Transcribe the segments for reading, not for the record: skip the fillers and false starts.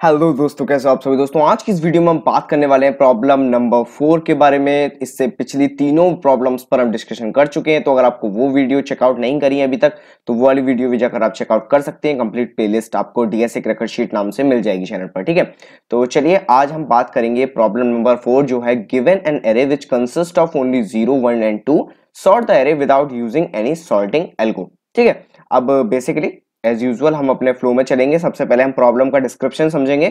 Hello दोस्तों, कैसे हो आप सभी दोस्तों। आज की इस वीडियो में हम बात करने वाले हैं प्रॉब्लम नंबर 4 के बारे में। इससे पिछली तीनों प्रॉब्लम्स पर हम डिस्कशन कर चुके हैं, तो अगर आपको वो वीडियो चेकआउट नहीं करी है अभी तक तो वो वाली वीडियो भी जाकर आप चेकआउट कर सकते हैं। कंप्लीट प्लेलिस्ट आपको डीएसए क्रैकर शीट नाम से मिल जाएगी चैनल पर, ठीक है। तो चलिए आज हम बात करेंगे प्रॉब्लम नंबर 4, जो है given an array which consist of only 0, 1 and 2, sort the array without using any sorting algo. ठीक है, अब बेसिकली एज यूजुअल हम अपने फ्लो में चलेंगे। सबसे पहले हम प्रॉब्लम का डिस्क्रिप्शन समझेंगे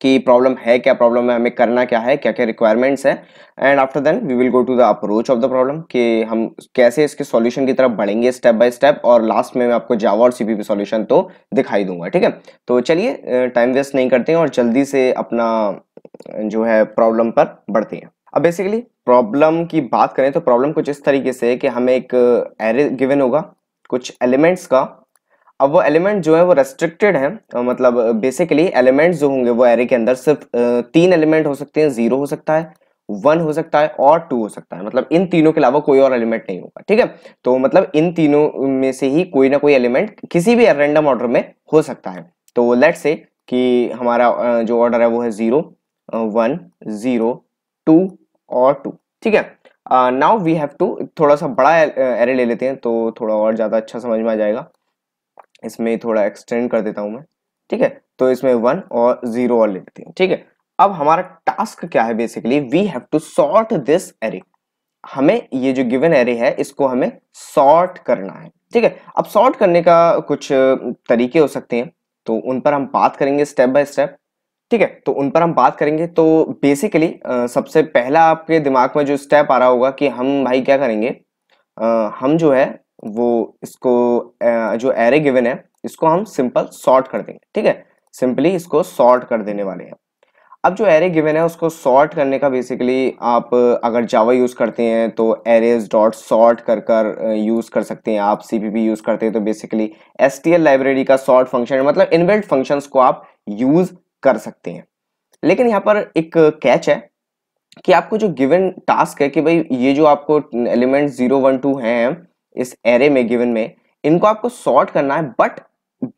कि प्रॉब्लम है क्या, प्रॉब्लम में हमें करना क्या है, क्या क्या रिक्वायरमेंट्स है, and after then we will go to the approach of the problem कि हम कैसे इसके सॉल्यूशन की तरफ बढ़ेंगे स्टेप बाय स्टेप, और लास्ट में मैं आपको जावा और सीपीपी सॉल्यूशन तो दिखाई दूंगा, ठीक है। तो चलिए टाइम वेस्ट नहीं करते हैं और जल्दी से अपना जो है प्रॉब्लम पर बढ़ते हैं। अब बेसिकली प्रॉब्लम की बात करें तो प्रॉब्लम कुछ इस तरीके से कि हमें एक एरे गिवन होगा कुछ एलिमेंट्स का। अब वो एलिमेंट जो है वो रेस्ट्रिक्टेड है, मतलब बेसिकली एलिमेंट्स जो होंगे वो एरे के अंदर सिर्फ 3 एलिमेंट हो सकते हैं। 0 हो सकता है, 1 हो सकता है और 2 हो सकता है। मतलब इन तीनों के अलावा कोई और एलिमेंट नहीं होगा, ठीक है। तो मतलब इन तीनों में से ही कोई ना कोई एलिमेंट किसी भी रैंडम ऑर्डर में हो सकता है। तो लेट्स से कि हमारा जो ऑर्डर है वो है 0, 1, 0, 2 और 2, ठीक है। नाउ वी हैव टू थोड़ा सा बड़ा एरे ले लेते हैं तो थोड़ा और ज्यादा अच्छा समझ में आ जाएगा। इसमें थोड़ा एक्सटेंड कर देता हूं मैं, ठीक है। तो इसमें 1 और 0 और ले लेते हैं, ठीक है। अब हमारा टास्क क्या है, basically we have to sort this array. हमें ये जो गिवन एरे है इसको हमें सॉर्ट करना है, ठीक है। अब सॉर्ट करने का कुछ तरीके हो सकते हैं, तो उन पर हम बात करेंगे स्टेप बाय स्टेप, ठीक है। तो उन पर हम बात करेंगे। तो बेसिकली सबसे पहला आपके दिमाग में जो स्टेप आ रहा होगा कि हम भाई क्या करेंगे, हम जो है वो इसको जो एरे गिवन है इसको हम सिंपल सॉर्ट कर देंगे, ठीक है। सिंपली इसको सॉर्ट कर देने वाले हैं। अब जो एरे गिवन है उसको सॉर्ट करने का बेसिकली आप अगर जावा यूज करते हैं तो एरेज डॉट सॉर्ट कर कर यूज कर सकते हैं। आप सीपीपी यूज करते हैं तो बेसिकली एसटीएल लाइब्रेरी का सॉर्ट फंक्शन, मतलब इनबिल्ट फंक्शंस को आप यूज कर सकते हैं। लेकिन यहाँ पर एक कैच है कि आपको जो गिवन टास्क है कि भाई ये जो आपको एलिमेंट 0, 1, 2 हैं इस एरे में गिवन में, इनको आपको सॉर्ट करना है, but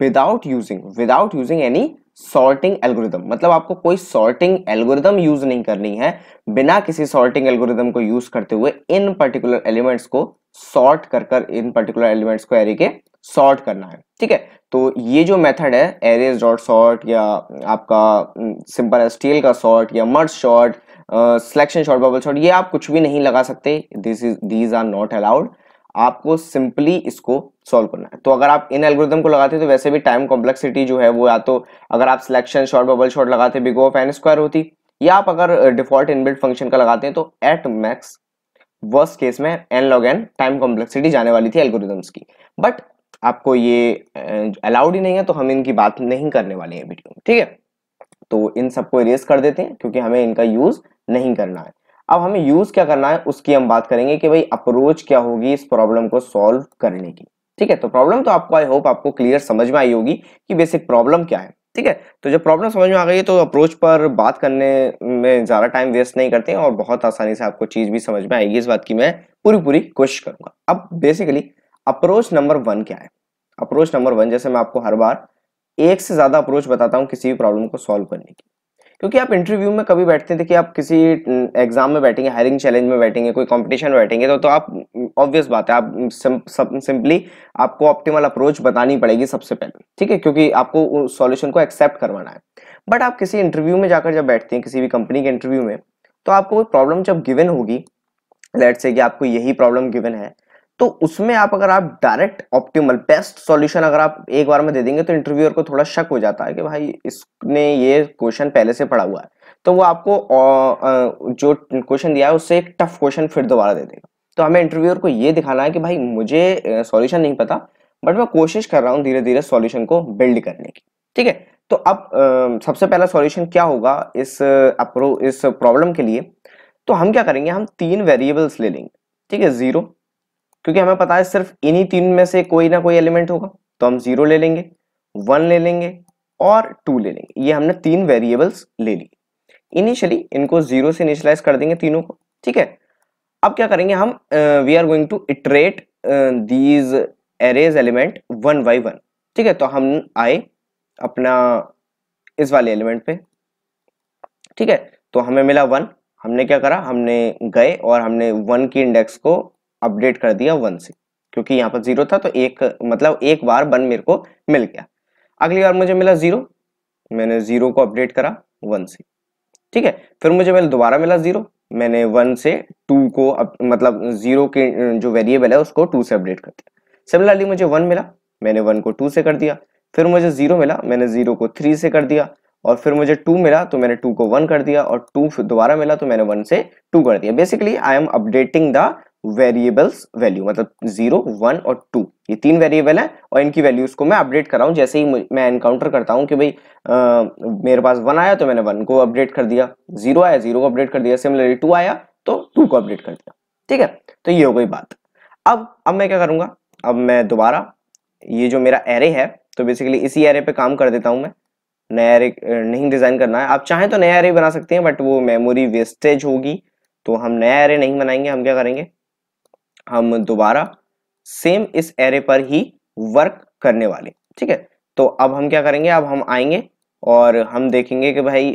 without using any sorting algorithm. मतलब आपको कोई सॉर्टिंग एल्गोरिदम यूज नहीं करनी है। बिना किसी सॉर्टिंग एल्गोरिदम को यूज करते हुए इन पर्टिकुलर एलिमेंट्स को सॉर्ट कर कर इन पर्टिकुलर एलिमेंट्स को एरे के सॉर्ट करना है, ठीक है। तो ये जो मेथड है एरेज डॉट सॉर्ट या आपका सिंपल एसटीएल का सॉर्ट या merge sort, selection sort, bubble sort, ये आप कुछ भी नहीं लगा सकते। These are not allowed. आपको सिंपली इसको सॉल्व करना है। तो अगर आप इन एल्गोरिदम को लगाते तो वैसे भी टाइम कॉम्प्लेक्सिटी जो है वो या तो अगर आप सिलेक्शन शॉर्ट बबल शॉर्ट लगाते बिग ऑफ एन स्क्वायर होती, या आप अगर डिफॉल्ट इनबिल्ट फंक्शन का लगाते हैं तो एट मैक्स वर्स्ट केस में n log n time complexity जाने वाली थी एल्गोरिदम्स की। बट आपको ये अलाउड ही नहीं है तो हम इनकी बात नहीं करने वाले हैं वीडियो में, ठीक है। तो इन सबको इरेज कर देते हैं क्योंकि हमें इनका यूज नहीं करना है। अब हमें यूज क्या करना है उसकी हम बात करेंगे कि भाई अप्रोच क्या होगी इस प्रॉब्लम को सॉल्व करने की, ठीक है। तो प्रॉब्लम तो आपको आई होप आपको क्लियर समझ में आई होगी कि बेसिक प्रॉब्लम क्या है, ठीक है। तो जब प्रॉब्लम समझ में आ गई है तो अप्रोच पर बात करने में ज्यादा टाइम वेस्ट नहीं करते हैं और बहुत आसानी से आपको चीज भी समझ में आएगी। इस बात की मैं पूरी पूरी कोशिश करूंगा। अब बेसिकली अप्रोच नंबर 1 क्या है। अप्रोच नंबर 1, जैसे मैं आपको हर बार एक से ज्यादा अप्रोच बताता हूँ किसी भी प्रॉब्लम को सॉल्व करने की, क्योंकि आप इंटरव्यू में कभी बैठते हैं, देखिए आप किसी एग्जाम में बैठेंगे, हायरिंग चैलेंज में बैठेंगे, कोई कंपटीशन में बैठेंगे तो आप ऑब्वियस बात है आप सिंपली आपको ऑप्टिमल अप्रोच बतानी पड़ेगी सबसे पहले, ठीक है, क्योंकि आपको सॉल्यूशन को एक्सेप्ट करवाना है। बट आप किसी इंटरव्यू में जाकर जब बैठते हैं किसी भी कंपनी के इंटरव्यू में, तो आपको कोई प्रॉब्लम जब गिवन होगी, लेट्स से कि आपको यही प्रॉब्लम गिवन है, तो उसमें आप अगर आप डायरेक्ट ऑप्टिमल बेस्ट सॉल्यूशन अगर आप एक बार में दे देंगे तो इंटरव्यूअर को थोड़ा शक हो जाता है कि भाई इसने ये क्वेश्चन पहले से पढ़ा हुआ है, तो वो आपको जो क्वेश्चन दिया है उससे एक टफ क्वेश्चन फिर दोबारा दे देगा। तो हमें इंटरव्यूअर को ये दिखाना है कि भाई मुझे सॉल्यूशन नहीं पता, बट मैं कोशिश कर रहा हूँ धीरे धीरे सॉल्यूशन को बिल्ड करने की, ठीक है। तो अब सबसे पहला सॉल्यूशन क्या होगा इस प्रॉब्लम के लिए। तो हम क्या करेंगे, हम 3 वेरिएबल्स ले लेंगे, ठीक है। 0, क्योंकि हमें पता है सिर्फ इन्हीं 3 में से कोई ना कोई एलिमेंट होगा, तो हम 0 ले लेंगे, 1 ले लेंगे और 2 ले लेंगे। ये हमने 3 वेरिएबल्स ले ली। इनिशियली इनको 0 से इनिशियलाइज कर देंगे तीनों को, ठीक है। अब क्या करेंगे हम, we are going to iterate these arrays element one by one, ठीक है। तो हम आए अपना इस वाले एलिमेंट पे, ठीक है। तो हमें मिला 1, हमने क्या करा, हमने गए और हमने 1 की इंडेक्स को अपडेट कर दिया 1 से, क्योंकि यहाँ पर 0 था तो एक मतलब एक बार 1 मेरे को मिल गया। अगली बार मुझे मिला 0, मैंने 0 को अपडेट करा 1 से, ठीक है। फिर मुझे दोबारा मिला 0, मैंने 1 से 2 को मतलब 0 के जो वेरिएबल है उसको 2 से अपडेट कर दिया। सिमिलरली मुझे 1 मिला, मैंने 1 को 2 से कर दिया। फिर मुझे 0 मिला, मैंने 0 को 3 से कर दिया। और फिर मुझे 2 मिला तो मैंने 2 को 1 कर दिया, और 2 फिर दोबारा मिला तो मैंने 1 से 2 कर दिया। Basically I am updating the variables value, मतलब 0, 1 और 2 ये 3 वेरिएबल है और इनकी वैल्यूज को मैं अपडेट कर रहा हूँ। जैसे ही मैं एनकाउंटर करता हूँ कि भाई मेरे पास 1 आया तो मैंने 1 को अपडेट कर दिया, 0 आया 0 को अपडेट कर दिया, सिमिलरली 2 आया तो 2 को अपडेट कर दिया, ठीक है। तो ये हो गई बात। अब मैं क्या करूंगा, अब मैं दोबारा ये जो मेरा एरे है, तो बेसिकली इसी एरे पे काम कर देता हूं मैं। नया एरे नहीं डिजाइन करना है, आप चाहें तो नया एरे बना सकते हैं बट वो मेमोरी वेस्टेज होगी, तो हम नया एरे नहीं बनाएंगे। हम क्या करेंगे, हम दोबारा सेम इस एरे पर ही वर्क करने वाले, ठीक है। तो अब हम क्या करेंगे, अब हम आएंगे और हम देखेंगे कि भाई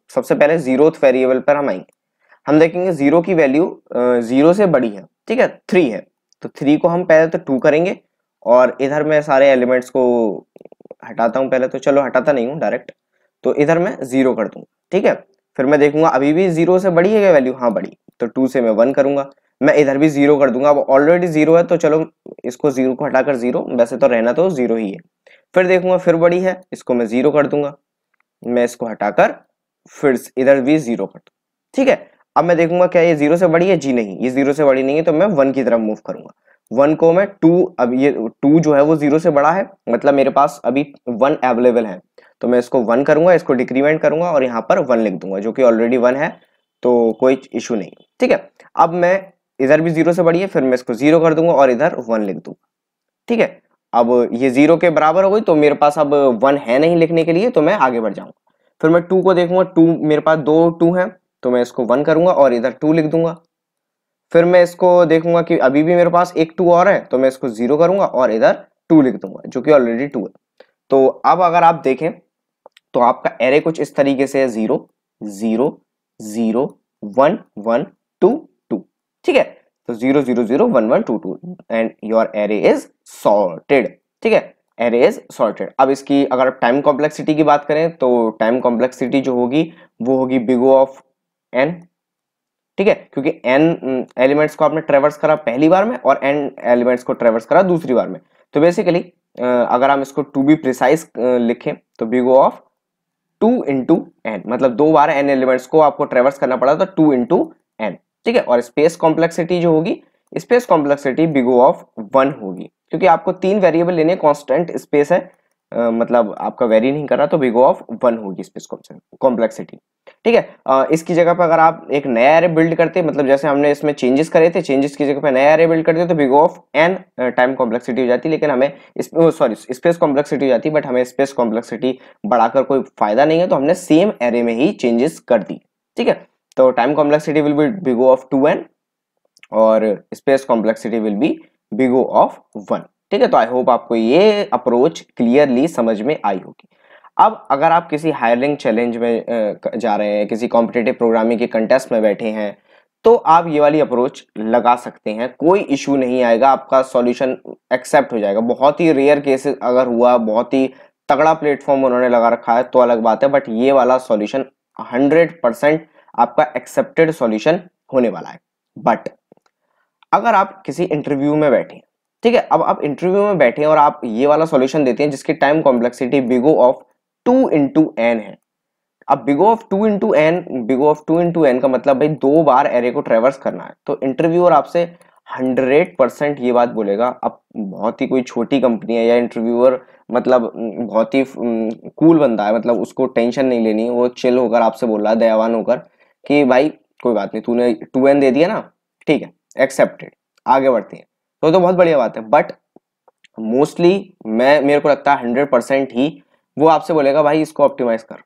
सबसे पहले 0th वेरिएबल पर हम आएंगे। हम देखेंगे 0 की वैल्यू 0 से बड़ी है, ठीक है, 3 है। तो 3 को हम पहले तो 2 करेंगे और इधर मैं सारे एलिमेंट्स को हटाता हूं पहले, तो चलो हटाता नहीं हूं डायरेक्ट, तो इधर मैं 0 कर दूंगा, ठीक है। फिर मैं देखूंगा अभी भी 0 से बड़ी है क्या वैल्यू, हाँ बड़ी, तो 2 से मैं 1 करूंगा। मैं इधर भी 0 कर दूंगा, अब ऑलरेडी 0 है तो चलो इसको 0 को हटाकर 0, वैसे तो रहना तो 0 ही है। फिर देखूंगा फिर बड़ी है, इसको मैं 0 कर दूंगा, मैं इसको हटाकर फिर इधर भी 0 कर दूंगा, ठीक है। अब मैं देखूंगा क्या ये 0 से बड़ी है, जी नहीं, ये 0 से बड़ी नहीं है, तो मैं 1 की तरफ मूव करूंगा। 1 को मैं 2, अब ये 2 जो है वो 0 से बड़ा है, मतलब मेरे पास अभी 1 अवेलेबल है, तो मैं इसको 1 करूंगा, इसको डिक्रीमेंट करूंगा और यहाँ पर 1 लिख दूंगा, जो कि ऑलरेडी 1 है तो कोई इशू नहीं, ठीक है। अब मैं इधर भी 0 से बड़ी है, फिर मैं इसको 0 कर दूंगा और इधर 1 लिख दूंगा, ठीक है। अब ये 0 के बराबर हो गई, तो मेरे पास अब 1 है नहीं लिखने के लिए, तो मैं आगे बढ़ जाऊंगा। फिर मैं 2 को देखूंगा, 2 मेरे पास 2 2 है, तो मैं इसको 1 करूंगा और इधर 2 लिख दूंगा। फिर मैं इसको देखूंगा कि अभी भी मेरे पास एक 2 और है, तो मैं इसको 0 करूंगा और इधर 2 लिख दूंगा, जो कि ऑलरेडी 2 है। तो अब अगर आप देखें तो आपका एरे कुछ इस तरीके से है, 0 0 0 1 1 2 2, ठीक है। तो 0 0 0 1 1 2 2 and your array is sorted, ठीक है, एरे इज सॉर्टेड। अब इसकी अगर टाइम कॉम्प्लेक्सिटी की बात करें तो टाइम कॉम्प्लेक्सिटी जो होगी वो होगी बिग O ऑफ n, ठीक है, क्योंकि n एलिमेंट्स को आपने ट्रेवर्स करा पहली बार में और n एलिमेंट्स को ट्रेवर्स करा दूसरी बार में। तो बेसिकली अगर हम इसको टू बी प्रिसाइज लिखें तो big O of 2 into n, मतलब 2 बार n एलिमेंट्स को आपको ट्रेवर्स करना पड़ा, तो 2 इंटू एन, ठीक है। और स्पेस कॉम्प्लेक्सिटी जो होगी, space complexity big O of 1 होगी, क्योंकि आपको 3 वेरिएबल लेने, कांस्टेंट स्पेस है, मतलब आपका वेरी नहीं कर रहा, तो बिग O ऑफ 1 होगी स्पेस कॉम्प्लेक्सिटी, ठीक है। इसकी जगह पर अगर आप एक नया एरे बिल्ड करते, मतलब जैसे हमने इसमें चेंजेस करे थे, चेंजेस की जगह पर नया एरे बिल्ड करते तो big O of n time complexity हो जाती, लेकिन हमें सॉरी स्पेस कॉम्प्लेक्सिटी हो जाती, बट हमें स्पेस कॉम्प्लेक्सिटी बढ़ाकर कोई फायदा नहीं है, तो हमने सेम एरे में ही चेंजेस कर दी, ठीक है। तो time complexity will be big O of 2n और space complexity will be big O of 1, ठीक है। तो आई होप आपको ये अप्रोच क्लियरली समझ में आई होगी। अब अगर आप किसी हायरिंग चैलेंज में जा रहे हैं, किसी कॉम्पिटिटिव प्रोग्रामिंग के कंटेस्ट में बैठे हैं, तो आप ये वाली अप्रोच लगा सकते हैं, कोई इशू नहीं आएगा, आपका सॉल्यूशन एक्सेप्ट हो जाएगा। बहुत ही रेयर केसेस अगर हुआ, बहुत ही तगड़ा प्लेटफॉर्म उन्होंने लगा रखा है तो अलग बात है, बट ये वाला सॉल्यूशन 100% आपका एक्सेप्टेड सॉल्यूशन होने वाला है। बट अगर आप किसी इंटरव्यू में बैठे, ठीक है, अब आप इंटरव्यू में बैठे और आप ये वाला सॉल्यूशन देते हैं जिसकी time complexity big O of 2 into n है। अब big O of 2 into n, big O of 2 into n का मतलब भाई 2 बार एरे को ट्रेवर्स करना है, तो इंटरव्यूअर आपसे 100% ये बात बोलेगा। अब बहुत ही कोई छोटी कंपनी है या इंटरव्यूअर मतलब बहुत ही कूल बंदा है, मतलब उसको टेंशन नहीं लेनी, वो चिल होकर आपसे बोल रहा है, दयावान होकर कि भाई कोई बात नहीं, तूने 2n दे दिया ना, ठीक है, एक्सेप्टेड, आगे बढ़ते हैं, तो बहुत बढ़िया बात है। बट मोस्टली मेरे को लगता है 100% ही वो आपसे बोलेगा भाई इसको ऑप्टिमाइज कर,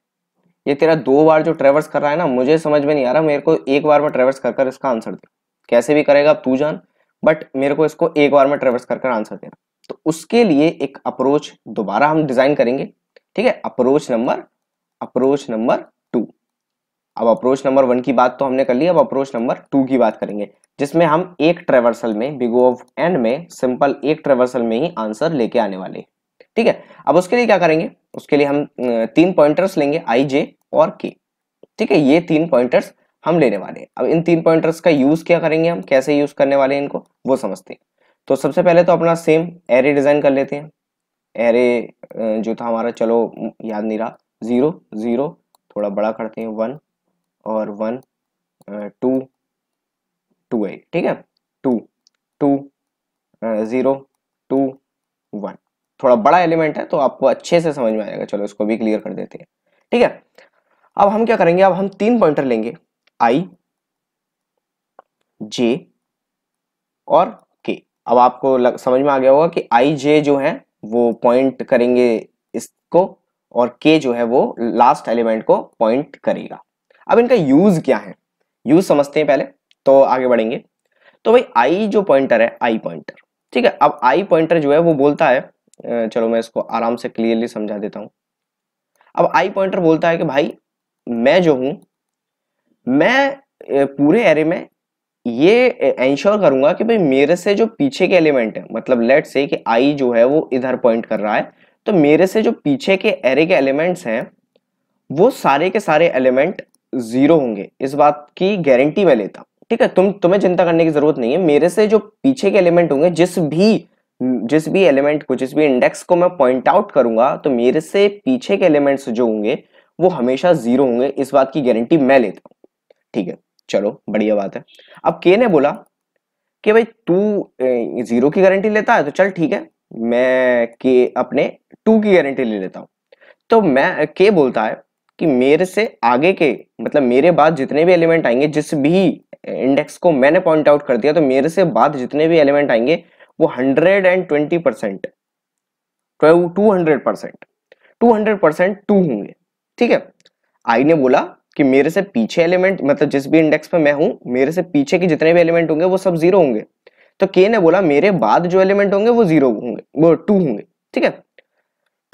ये तेरा 2 बार जो ट्रेवर्स कर रहा है ना, मुझे समझ में नहीं आ रहा, मेरे को एक बार में ट्रेवर्स कर कर इसका आंसर दे, कैसे भी करेगा अब तू जान, बट मेरे को इसको एक बार में ट्रेवर्स कर कर आंसर देना। तो उसके लिए एक अप्रोच दोबारा हम डिजाइन करेंगे, ठीक है, अप्रोच नंबर 2। अब अप्रोच नंबर 1 की बात तो हमने कर ली, अब अप्रोच नंबर 2 की बात करेंगे, जिसमें हम एक ट्रेवर्सल में बिग O ऑफ n में सिंपल एक ट्रेवर्सल में ही आंसर लेके आने वाले हैं। ठीक है, अब उसके लिए क्या करेंगे, उसके लिए हम 3 पॉइंटर्स लेंगे I J और K। ठीक है, ये 3 पॉइंटर्स हम लेने वाले हैं। अब इन 3 पॉइंटर्स का यूज क्या करेंगे, हम कैसे यूज करने वाले हैं इनको वो समझते हैं। तो सबसे पहले तो अपना सेम एरे डिजाइन कर लेते हैं। एरे जो था हमारा, चलो याद नहीं रहा, 0 0, थोड़ा बड़ा करते हैं 1 और 1 2 2 8। ठीक है, 2 2 0 2 1, थोड़ा बड़ा एलिमेंट है तो आपको अच्छे से समझ में आएगा। चलो इसको भी क्लियर कर देते हैं। ठीक है, अब हम क्या करेंगे, अब हम 3 पॉइंटर लेंगे I J और K। अब आपको समझ में आ गया होगा कि I J जो है वो पॉइंट करेंगे इसको, और K जो है वो लास्ट एलिमेंट को पॉइंट करेगा। अब इनका यूज क्या है, यूज समझते हैं पहले, तो आगे बढ़ेंगे। तो भाई I जो पॉइंटर है, I पॉइंटर, ठीक है, अब I पॉइंटर जो है वो बोलता है, चलो मैं इसको आराम से क्लियरली समझा देता हूं। अब I पॉइंटर बोलता है कि भाई मैं जो हूं, मैं पूरे एरे में ये एंश्योर करूंगा कि भाई मेरे से जो पीछे के एलिमेंट है, मतलब लेट्स से कि I जो है वो इधर पॉइंट कर रहा है, तो मेरे से जो पीछे के एरे के एलिमेंट्स हैं वो सारे के सारे एलिमेंट 0 होंगे। इस बात की गारंटी मैं लेता हूं। ठीक है, तुम्हें चिंता करने की जरूरत नहीं है। मेरे से जो पीछे के एलिमेंट होंगे, जिस भी एलिमेंट को, जिस भी इंडेक्स को मैं पॉइंट आउट करूंगा, तो मेरे से पीछे के एलिमेंट्स जो होंगे वो हमेशा 0 होंगे। इस बात की गारंटी मैं लेता हूं। ठीक है, चलो बढ़िया बात है। अब के ने बोला कि भाई तू 0 की गारंटी लेता है, तो चल ठीक है, मैं के अपने 2 की गारंटी ले लेता हूं। तो मैं के बोलता है कि मेरे से आगे के, मतलब मेरे बाद जितने भी एलिमेंट आएंगे, जिस भी इंडेक्स को मैंने पॉइंट आउट कर दिया, तो मेरे से बाद जितने भी एलिमेंट आएंगे वो 120%, 200%, 200% 2 होंगे। ठीक है, आई ने बोला कि मेरे से पीछे एलिमेंट, मतलब जिस भी इंडेक्स पे मैं हूं, मेरे से पीछे के जितने भी एलिमेंट होंगे वो सब 0 होंगे। तो के ने बोला मेरे बाद जो एलिमेंट होंगे वो 0 होंगे, वो 2 होंगे। ठीक है,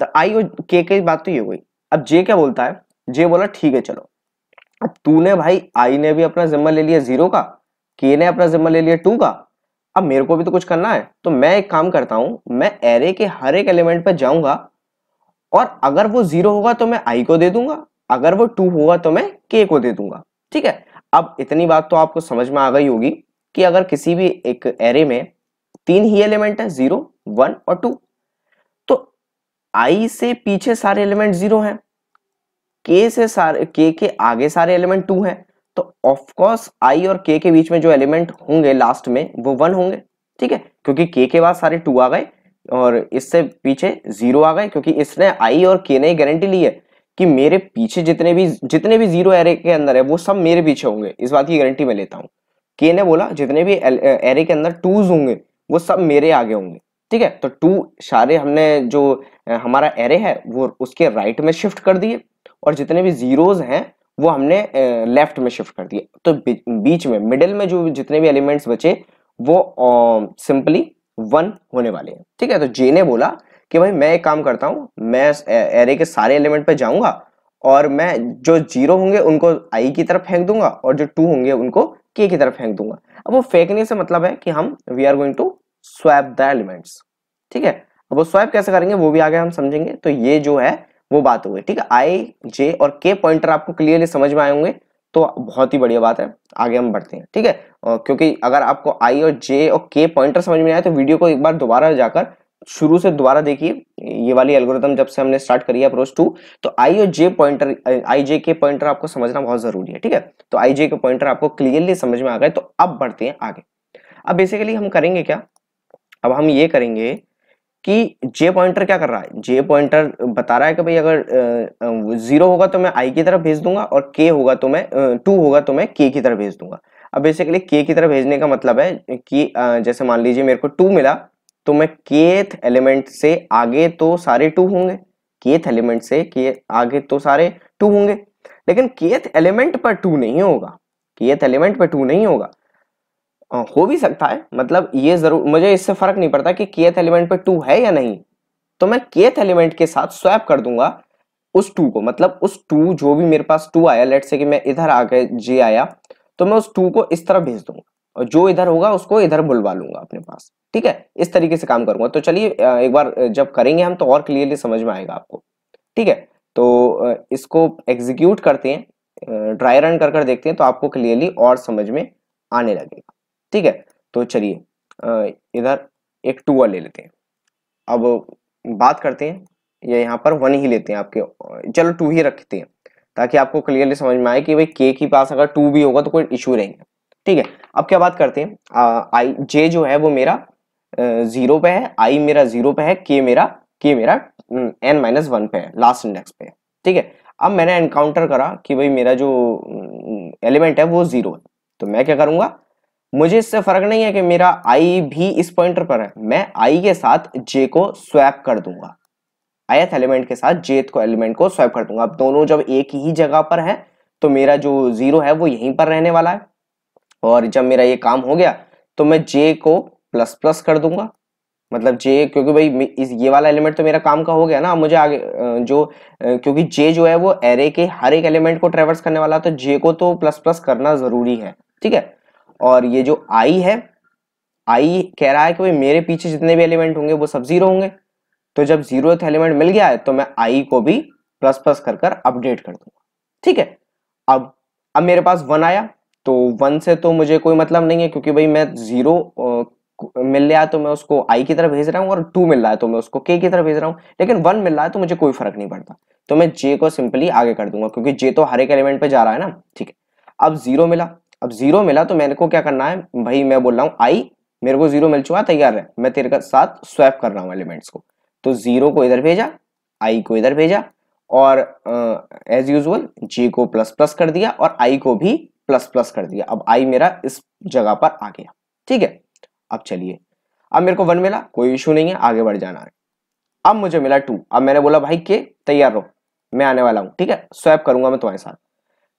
तो आई और के की बात तो ये हो गई। अब जे क्या बोलता है, जे बोला ठीक है चलो, अब तूने भाई, आई ने भी अपना जिम्मा ले लिया 0 का, के ने अपना जिम्मा ले लिया 2 का, अब मेरे को भी तो कुछ करना है। तो मैं एक काम करता हूं, मैं एरे के हर एक एलिमेंट पर जाऊंगा, और अगर वो 0 होगा तो मैं आई को दे दूंगा, अगर वो 2 होगा तो मैं के को दे दूंगा। ठीक है, अब इतनी बात तो आपको समझ में आ गई होगी कि अगर किसी भी एक एरे में 3 ही एलिमेंट है, 0 1 और 2, तो आई से पीछे सारे एलिमेंट 0 हैं, के से सारे, के आगे सारे एलिमेंट 2 हैं, तो ऑफ कोर्स आई और के बीच में जो एलिमेंट होंगे लास्ट में वो 1 होंगे। ठीक है, क्योंकि के बाद सारे 2 आ गए और इससे पीछे 0 आ गए, क्योंकि इसने, आई और के ने गारंटी ली है कि मेरे पीछे जितने भी 0 एरे के अंदर है वो सब मेरे पीछे होंगे। इस बात की गारंटी मैं लेता हूं। के ने बोला जितने भी एरे के अंदर 2s होंगे वो सब मेरे आगे होंगे। ठीक है, तो 2 सारे हमने जो हमारा एरे है वो उसके राइट में शिफ्ट कर दिए, और जितने भी जीरोस हैं वो हमने लेफ्ट में शिफ्ट कर दिए। तो बीच में, मिडिल में जो जितने भी एलिमेंट्स बचे वो सिंपली 1 होने वाले हैं। ठीक है, तो जे ने बोला कि भाई मैं एक काम करता हूं, मैं एरे के सारे एलिमेंट पे जाऊंगा, और मैं जो 0 होंगे उनको आई की तरफ फेंक दूंगा, और जो 2 होंगे उनको के की तरफ फेंक दूंगा। अब वो फेंकने से मतलब है कि हम we are going to swap the elements. ठीक है, अब वो स्वैप कैसे करेंगे वो भी आगे हम समझेंगे। तो ये जो है वो बात हो गई। ठीक है, आई जे और के पॉइंटर आपको क्लियरली समझ में आए होंगे, तो बहुत ही बढ़िया बात है। आगे हम बढ़ते हैं। ठीक है, क्योंकि अगर आपको आई और जे और के पॉइंटर समझ में आए तो वीडियो को एक बार दोबारा जाकर शुरू से दोबारा देखिए। ये वाली एल्गोरिथम जब से हमने स्टार्ट करी है अप्रोच 2, तो आई और जे पॉइंटर, आई जे के पॉइंटर आपको समझना बहुत जरूरी है। ठीक है, तो आई जे के पॉइंटर आपको क्लियरली समझ में आ गए, तो अब बढ़ते हैं आगे। अब बेसिकली हम करेंगे क्या, अब हम ये करेंगे कि जे पॉइंटर क्या कर रहा है, जे पॉइंटर बता रहा है कि भाई अगर 0 होगा तो मैं आई की तरफ भेज दूंगा, और के होगा तो मैं 2 होगा तो मैं के की तरफ भेज दूंगा। अब बेसिकली के की तरफ भेजने का मतलब है कि जैसे मान लीजिए मेरे को 2 मिला, तो मैं केथ एलिमेंट से आगे तो सारे 2 होंगे, केथ एलिमेंट से के आगे तो सारे 2 होंगे, लेकिन केथ एलिमेंट पर 2 नहीं होगा, केथ एलिमेंट पर 2 नहीं होगा। हो भी सकता है, मतलब ये जरूर, मुझे इससे फर्क नहीं पड़ता कि केथ एलिमेंट पे 2 है या नहीं, तो मैं केथ एलिमेंट के साथ स्वैप कर दूंगा उस टू को, मतलब उस टू जो भी मेरे पास टू आया, लेट्स से कि मैं इधर आ गए जे आया, तो मैं उस टू को इस तरफ भेज दूंगा और जो इधर होगा उसको इधर बुलवा लूंगा अपने पास। ठीक है, इस तरीके से काम करूंगा। तो चलिए एक बार जब करेंगे हम तो और क्लियरली समझ में आएगा आपको। ठीक है, तो इसको एग्जीक्यूट करते हैं, ड्राई रन कर कर देखते हैं तो आपको क्लियरली और समझ में आने लगेगा। ठीक है, तो चलिए इधर एक टू और ले लेते हैं। अब बात करते हैं, ये यहाँ पर वन ही लेते हैं आपके, चलो टू ही रखते हैं ताकि आपको क्लियरली समझ में आए कि भाई के के पास अगर टू भी होगा तो कोई इशू नहीं है। ठीक है, अब क्या बात करते हैं, आई जे जो है वो मेरा जीरो पे है, आई मेरा जीरो पे है, के मेरा एन माइनस वन पे है, लास्ट इंडेक्स पे है। ठीक है, अब मैंने एनकाउंटर करा कि भाई मेरा जो एलिमेंट है वो जीरो है, तो मैं क्या करूंगा, मुझे इससे फर्क नहीं है कि मेरा आई भी इस पॉइंटर पर है, मैं आई के साथ जे को स्वैप कर दूंगा, ith एलिमेंट के साथ जेथ को एलिमेंट को स्वैप कर दूंगा। अब दोनों जब एक ही जगह पर है तो मेरा जो जीरो है वो यहीं पर रहने वाला है, और जब मेरा ये काम हो गया तो मैं जे को प्लस प्लस कर दूंगा, मतलब जे, क्योंकि भाई ये वाला एलिमेंट तो मेरा काम का हो गया ना। मुझे आगे क्योंकि जे जो है वो एरे के हर एक एलिमेंट को ट्रेवर्स करने वाला, तो जे को तो प्लस प्लस करना जरूरी है। ठीक है, और ये जो आई है, आई कह रहा है कि भाई मेरे पीछे जितने भी एलिमेंट होंगे वो सब जीरो होंगे, तो जब जीरोथ एलिमेंट मिल गया है तो मैं आई को भी प्लस प्लस कर कर अपडेट कर दूंगा। ठीक है, अब मेरे पास वन आया, तो वन से तो मुझे कोई मतलब नहीं है क्योंकि भाई मैं जीरो मिल रहा है तो मैं उसको आई की तरफ भेज रहा हूँ, और टू मिल रहा है तो मैं उसको के की तरफ भेज रहा हूँ, लेकिन वन मिल रहा है तो मुझे कोई फर्क नहीं पड़ता, तो मैं जे को सिंपली आगे कर दूंगा क्योंकि जे तो हर एक एलिमेंट पे जा रहा है ना। ठीक है, अब जीरो मिला, अब जीरो मिला तो मैंने को क्या करना है भाई, मैं बोल रहा हूँ आई मेरे को जीरो मिल चुका, तैयार है, मैं तेरे साथ स्वैप कर रहा हूँ एलिमेंट्स को, तो जीरो को इधर भेजा, आई को इधर भेजा, और एज यूजुअल जे को प्लस प्लस कर दिया और आई को भी प्लस प्लस कर दिया। अब आई मेरा इस जगह पर आ गया। ठीक है, अब चलिए, अब मेरे को वन मिला, कोई इशू नहीं है, आगे बढ़ जाना है। अब मुझे मिला टू, अब मैंने बोला भाई के तैयार रहो, मैं आने वाला हूं। ठीक है, स्वैप करूंगा मैं तुम्हारे साथ,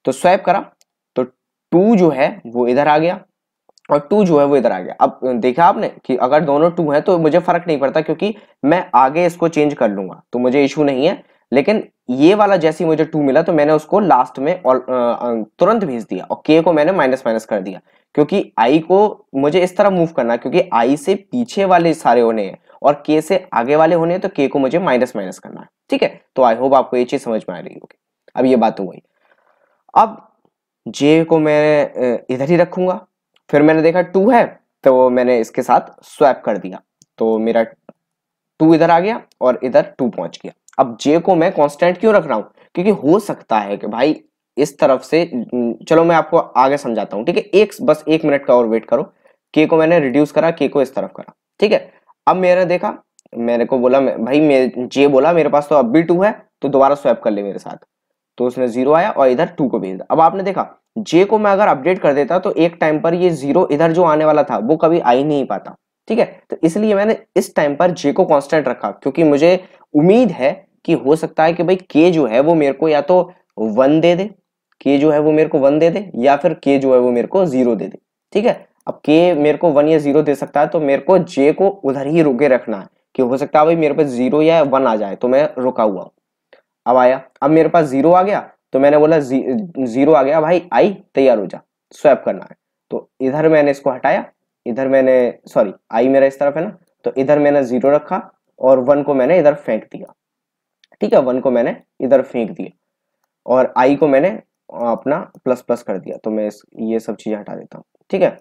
तो स्वैप करा तो टू जो है वो इधर आ गया और टू जो है वो इधर आ गया। अब देखा आपने कि अगर दोनों टू है तो मुझे फर्क नहीं पड़ता क्योंकि मैं आगे इसको चेंज कर लूंगा तो मुझे इशू नहीं है, लेकिन ये वाला जैसे ही मुझे टू मिला तो मैंने उसको लास्ट में तुरंत भेज दिया और के को मैंने माइनस माइनस कर दिया, क्योंकि आई को मुझे इस तरह मूव करना है क्योंकि आई से पीछे वाले सारे होने हैं और के से आगे वाले होने हैं, तो के को मुझे माइनस माइनस करना है। ठीक है, तो आई होप आपको ये चीज समझ में आ रही होगी। अब ये बात हो गई, अब जे को मैं इधर ही रखूंगा, फिर मैंने देखा टू है तो मैंने इसके साथ स्वैप कर दिया, तो मेरा टू इधर आ गया और इधर टू पहुंच गया। अब जे को मैं कांस्टेंट क्यों रख रहा हूं, क्योंकि हो सकता है कि भाई इस तरफ से, चलो मैं आपको आगे समझाता हूं। ठीक है, बस एक मिनट का और वेट करो। के को मैंने रिड्यूस करा, के को इस तरफ करा। ठीक है, अब मैंने देखा, मेरे को बोला भाई जे बोला मेरे पास तो अब भी टू है तो दोबारा स्वैप कर ले मेरे साथ, तो उसने जीरो आया और इधर टू को भेज दिया। अब आपने देखा जे को मैं अगर अपडेट कर देता तो एक टाइम पर ये जीरो इधर जो आने वाला था वो कभी आ ही नहीं पाता। ठीक है, तो इसलिए मैंने इस टाइम पर जे को कांस्टेंट रखा क्योंकि मुझे उम्मीद है कि हो सकता है कि भाई के जो है वो मेरे को या तो वन दे दे, के जो है वो मेरे को वन दे दे, या फिर के जो है वो मेरे को जीरो दे दे। ठीक है, अब के मेरे को वन या जीरो दे सकता है तो मेरे को जे को उधर ही रुके रखना है कि हो सकता है भाई मेरे पास जीरो या वन आ जाए तो मैं रुका हुआ। अब आया, अब मेरे पास जीरो आ गया तो मैंने बोला जीरो आ गया भाई, आई तैयार हो जा, स्वैप करना है। तो इधर मैंने इसको हटाया, इधर मैंने, सॉरी आई मेरा इस तरफ है ना, तो इधर मैंने जीरो रखा और वन को मैंने इधर फेंक दिया। ठीक है, वन को मैंने इधर फेंक दिया और आई को मैंने अपना प्लस प्लस कर दिया, तो मैं ये सब चीजें हटा देता हूँ। ठीक है,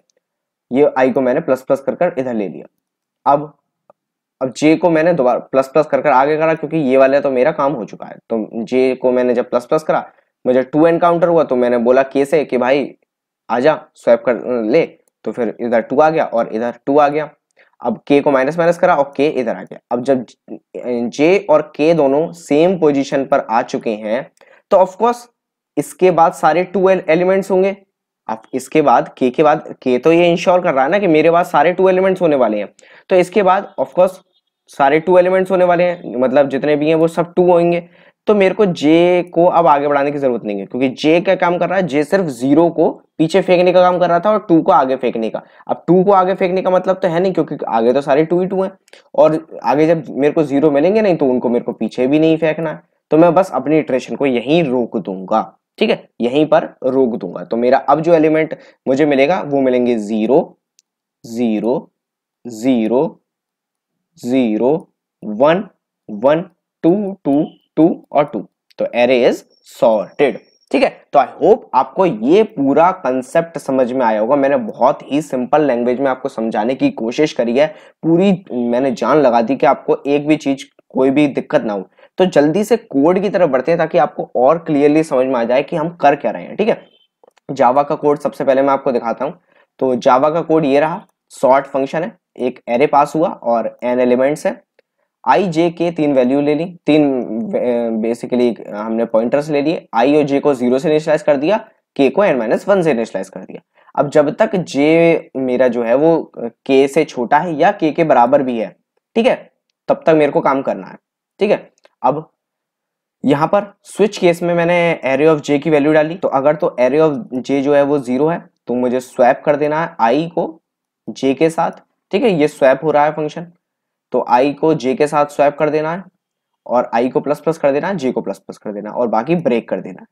ये आई को मैंने प्लस प्लस कर इधर ले लिया। अब जे को मैंने दोबारा प्लस प्लस कर आगे करा क्योंकि ये वाला तो मेरा काम हो चुका है, तो जे को मैंने जब प्लस प्लस करा मुझे टू एनकाउंटर हुआ तो मैंने बोला के से कि भाई आजा स्वैप कर ले, तो फिर इधर टू आ गया और इधर टू आ गया। अब के को माइनस माइनस करा और के इधर आ गया। अब जब जे और के दोनों सेम पोजीशन पर आ चुके हैं तो ऑफ कोर्स इसके बाद सारे टू एलिमेंट्स होंगे। अब इसके बाद के बाद के तो ये इंश्योर कर रहा है ना कि मेरे पास सारे टू एलिमेंट्स होने वाले हैं, तो इसके बाद ऑफ कोर्स सारे टू एलिमेंट्स होने वाले हैं, मतलब जितने भी हैं वो सब टू होंगे, तो मेरे को जे को अब आगे बढ़ाने की जरूरत नहीं है क्योंकि जे क्या काम कर रहा है, जे सिर्फ जीरो को पीछे फेंकने का काम कर रहा था और टू को आगे फेंकने का। अब टू को आगे फेंकने का मतलब तो है नहीं क्योंकि आगे तो सारे टू ही टू हैं, और आगे जब मेरे को जीरो मिलेंगे नहीं तो उनको मेरे को पीछे भी नहीं फेंकना है, तो मैं बस अपनी इटरेशन को यहीं रोक दूंगा, ठीक है, यहीं पर रोक दूंगा। तो मेरा अब जो एलिमेंट मुझे मिलेगा वो मिलेंगे 0 0 0 0 1 1 2 2 2 और 2। तो एरे इज सॉर्टेड, ठीक है। तो आई होप आपको ये पूरा कंसेप्ट समझ में आया होगा। मैंने बहुत ही सिंपल लैंग्वेज में आपको समझाने की कोशिश करी है, पूरी मैंने जान लगा दी कि आपको एक भी चीज कोई भी दिक्कत ना हो। तो जल्दी से कोड की तरफ बढ़ते हैं ताकि आपको और क्लियरली समझ में आ जाए कि हम कर क्या रहे हैं, ठीक है। जावा का कोड सबसे पहले मैं आपको दिखाता हूं। तो जावा का कोड ये रहा, सॉर्ट फंक्शन है, एक एरे पास हुआ और एन एलिमेंट्स है, आई जे के तीन वैल्यू ले ली, तीन बेसिकली हमने पॉइंटर्स ले लिए, आई और जे को 0 से इनिशियलाइज कर दिया, के को n-1 से इनिशियलाइज कर दिया। अब जब तक जे मेरा जो है वो के से छोटा है या के बराबर भी है, ठीक है, तब तक मेरे को काम करना है, ठीक है। अब यहां पर स्विच केस में मैंने एरे ऑफ जे की वैल्यू डाली, तो अगर तो एरे ऑफ जे जो है वो 0 है तो मुझे स्वैप कर देना है आई को जे के साथ, ठीक है, ये स्वैप हो रहा है फंक्शन। तो आई को जे के साथ स्वैप कर देना है और आई को प्लस प्लस कर देना है, जे को प्लस प्लस कर देना है और बाकी ब्रेक कर देना है।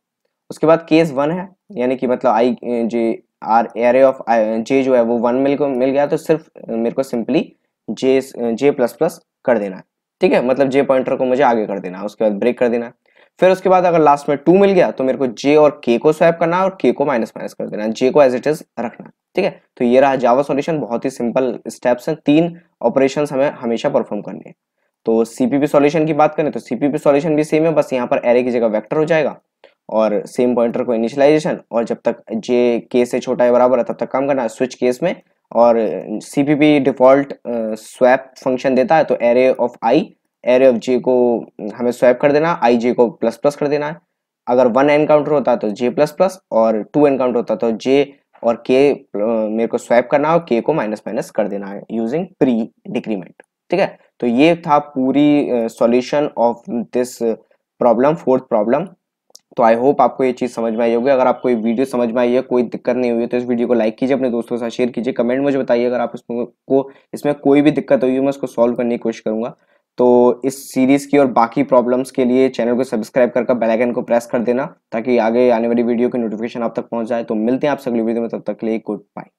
उसके बाद केस 1 है, यानी कि मतलब आई जे आर एरे ऑफ जे जो है वो 1 मिल गया, तो सिर्फ मेरे को सिंपली जे प्लस प्लस कर देना है, ठीक है, मतलब जे पॉइंटर को मुझे आगे कर देना है, उसके बाद ब्रेक कर देना है। फिर उसके बाद अगर लास्ट में 2 मिल गया तो मेरे को जे और के को स्वैप करना है और के को माइनस माइनस कर देना है, जे को एज इट इज रखना है, ठीक है। तो ये रहा जावा सॉल्यूशन, बहुत ही सिंपल स्टेप्स हैं, 3 ऑपरेशंस हमें हमेशा परफॉर्म करने हैं। तो सीपीपी सॉल्यूशन की बात करें तो सीपीपी सॉल्यूशन भी सेम है, बस यहाँ पर एरे की जगह वेक्टर हो जाएगा और सेम पॉइंटर को इनिशियलाइजेशन, और जब तक जे के से छोटा है बराबर है तब तक काम करना है स्विच केस में। और सीपीपी डिफॉल्ट स्वैप फंक्शन देता है, तो array of I array of J को हमें स्वैप कर देना, आई जे को प्लस प्लस कर देना है। अगर 1 एनकाउंटर होता है तो जे प्लस प्लस, और 2 एनकाउंटर होता है तो जे और के मेरे को स्वैप करना है और के को माइनस माइनस कर देना है यूजिंग प्री डिक्रीमेंट, ठीक है। तो ये था पूरी solution of this problem, fourth problem. तो आई होप आपको ये चीज समझ में आई होगी। अगर आपको ये वीडियो समझ में आई है, कोई दिक्कत नहीं हुई है, तो इस वीडियो को लाइक कीजिए, अपने दोस्तों के साथ शेयर कीजिए, कमेंट मुझे बताइए अगर आप इसमें कोई भी दिक्कत हुई है, मैं उसको सॉल्व करने की कोशिश करूंगा। तो इस सीरीज की और बाकी प्रॉब्लम्स के लिए चैनल को सब्सक्राइब कर बेल आइकन को प्रेस कर देना ताकि आगे आने वाली वीडियो की नोटिफिकेशन आप तक पहुंच जाए। तो मिलते हैं आपसे अगली वीडियो में, तब तक के लिए गुड बाय।